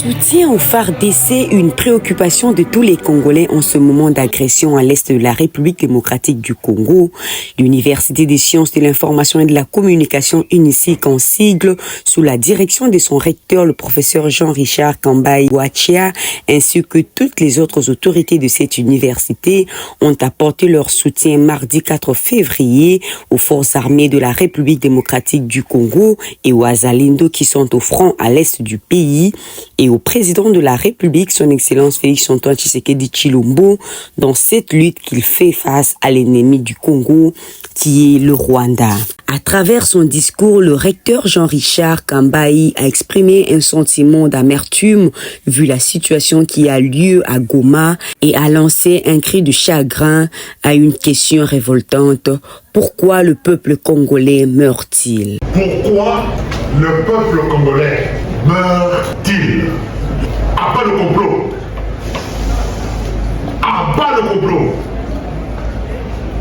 soutien au FARDC, une préoccupation de tous les Congolais en ce moment d'agression à l'est de la République démocratique du Congo. L'Université des sciences de l'information et de la communication UNISIC en sigle, sous la direction de son recteur, le professeur Jean-Richard Kambayi Ouachia, ainsi que toutes les autres autorités de cette université, ont apporté leur soutien mardi 4 février aux forces armées de la République démocratique du Congo et aux Azalindo qui sont au front à l'est du pays, et au président de la République, son Excellence Félix-Antoine Tshisekedi Tshilombo, dans cette lutte qu'il fait face à l'ennemi du Congo, qui est le Rwanda. À travers son discours, le recteur Jean-Richard Kambayi a exprimé un sentiment d'amertume vu la situation qui a lieu à Goma et a lancé un cri de chagrin à une question révoltante. Pourquoi le peuple congolais meurt-il? Pourquoi le peuple congolais meurt-il? À bas le complot. À bas le complot.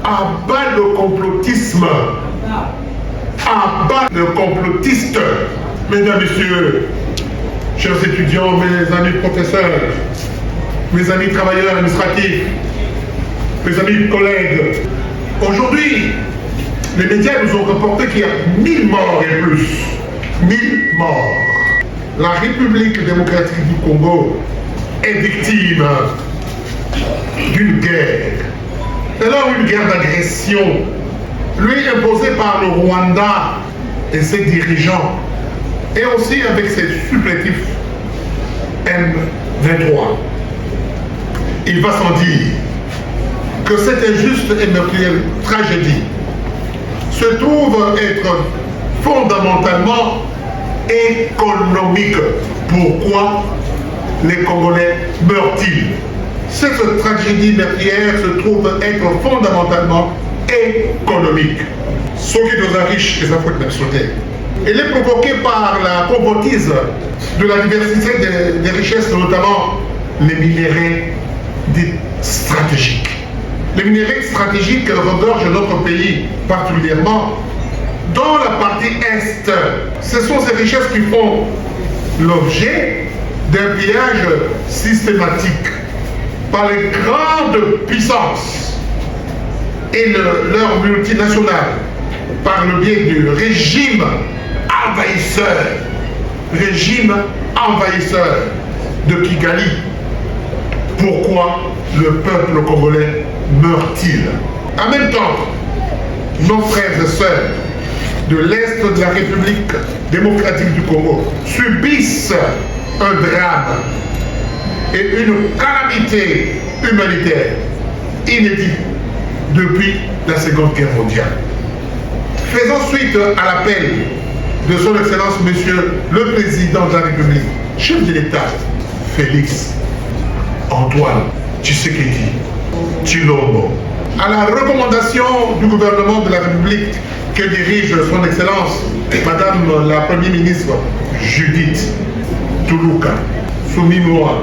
À bas le complotisme. À bas le complotiste. Mesdames, Messieurs, chers étudiants, mes amis professeurs, mes amis travailleurs administratifs, mes amis collègues, aujourd'hui, les médias nous ont reporté qu'il y a 1000 morts et plus. 1000 morts. La République démocratique du Congo est victime d'une guerre. Et là, une guerre d'agression, lui imposée par le Rwanda et ses dirigeants, et aussi avec ses supplétifs M23. Il va sans dire que cette injuste et meurtrière tragédie se trouve être fondamentalement économique. Pourquoi les Congolais meurent-ils? Cette tragédie meurtrière se trouve être fondamentalement économique. Ce qui nous a riches et sa faute d'absoluté. Elle est provoquée par la convoitise de la diversité des richesses, notamment les minéraux dits stratégiques. Les minéraux stratégiques regorgent notre pays particulièrement dans la partie Est. Ce sont ces richesses qui font l'objet d'un pillage systématique par les grandes puissances et leurs multinationales par le biais du régime envahisseur de Kigali. Pourquoi le peuple congolais meurt-il? En même temps, nos frères et sœurs de l'Est de la République démocratique du Congo subissent un drame et une calamité humanitaire inédite depuis la Seconde Guerre mondiale. Faisons suite à l'appel de son Excellence Monsieur le Président de la République, chef de l'État, Félix Antoine Tshisekedi Tshilombo, à la recommandation du gouvernement de la République que dirige son Excellence Madame la Première ministre Judith Toulouka Soumimoa,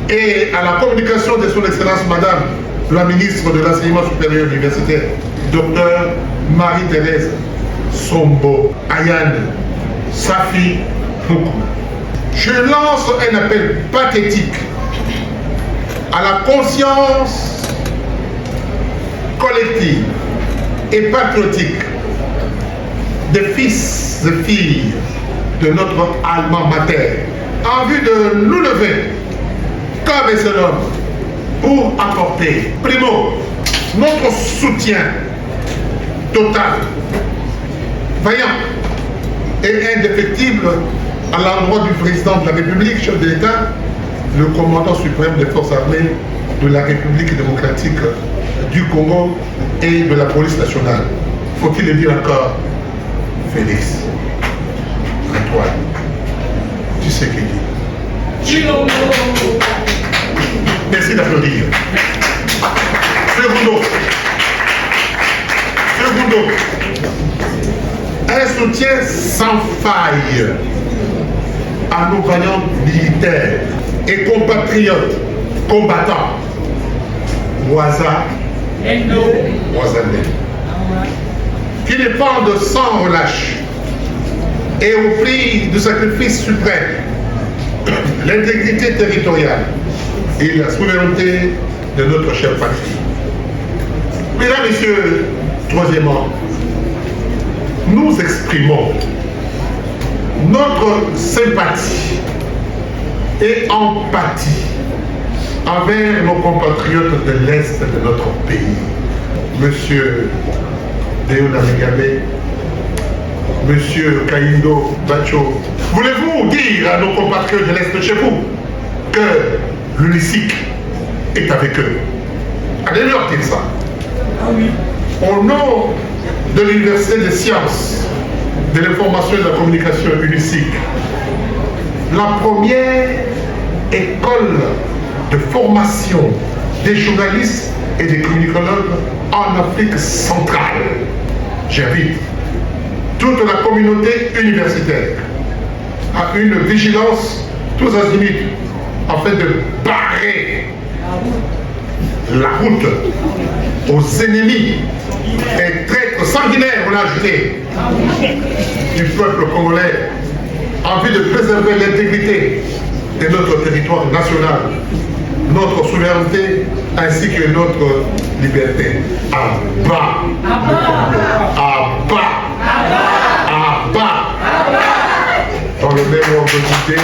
et à la communication de son Excellence Madame la ministre de l'Enseignement supérieur universitaire, Docteur Marie-Thérèse Sombo Ayane Safi Foukou. Je lance un appel pathétique à la conscience collective et patriotique des fils et filles de notre alma mater, en vue de nous lever comme un seul homme pour apporter, primo, notre soutien total, vaillant et indéfectible à l'endroit du président de la République, chef de l'État, le commandant suprême des forces armées de la République démocratique du Congo et de la police nationale. Faut-il le dire encore? Félix Antoine Tshisekedi Tshilombo. Merci d'applaudir. Secondo, un soutien sans faille à nos vaillants militaires et compatriotes combattants, voisins, qui défendent sans relâche et au prix du sacrifice suprême l'intégrité territoriale et la souveraineté de notre chère patrie. Mesdames, Messieurs, troisièmement, nous exprimons notre sympathie et empathie envers nos compatriotes de l'Est de notre pays. Monsieur Deona Megabe, Monsieur Kaindo Bacho, voulez-vous dire à nos compatriotes de l'Est de chez vous que l'UNICIC est avec eux? Allez-leur dire ça. Ah oui. Au nom de l'Université des sciences, de l'information et de la communication UNICIC, la première école de formation des journalistes et des communicologues en Afrique centrale. J'invite toute la communauté universitaire à une vigilance tous azimuts afin de barrer la route aux ennemis et traîtres sanguinaires, on a ajouté, du peuple congolais en vue de préserver l'intégrité de notre territoire national, notre souveraineté ainsi que notre liberté. À bas, à bas, à bas. Dans le même ordre d'idée,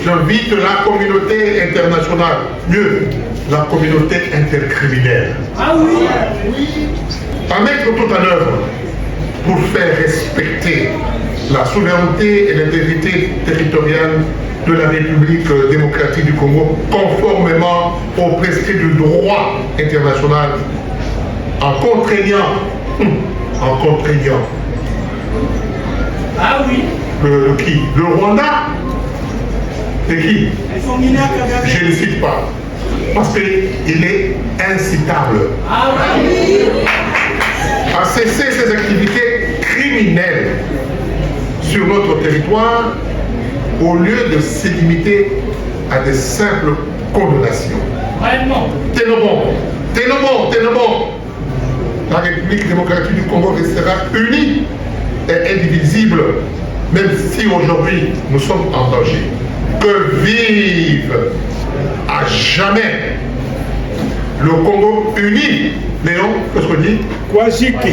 j'invite la communauté internationale, mieux, la communauté intercriminelle, à mettre tout en œuvre pour faire respecter la souveraineté et l'intégrité territoriale de la République démocratique du Congo, conformément aux prescrits du droit international, en contraignant. Ah oui. Qui? Le Rwanda? C'est qui? Je ne le cite pas. Parce qu'il est incitable à cesser ses activités criminelles sur notre territoire au lieu de se limiter à des simples condamnations. Ténobon. La République démocratique du Congo restera unie et indivisible, même si aujourd'hui nous sommes en danger. Que vive à jamais le Congo uni. Léon, qu'est-ce qu'on dit? Kwajiki.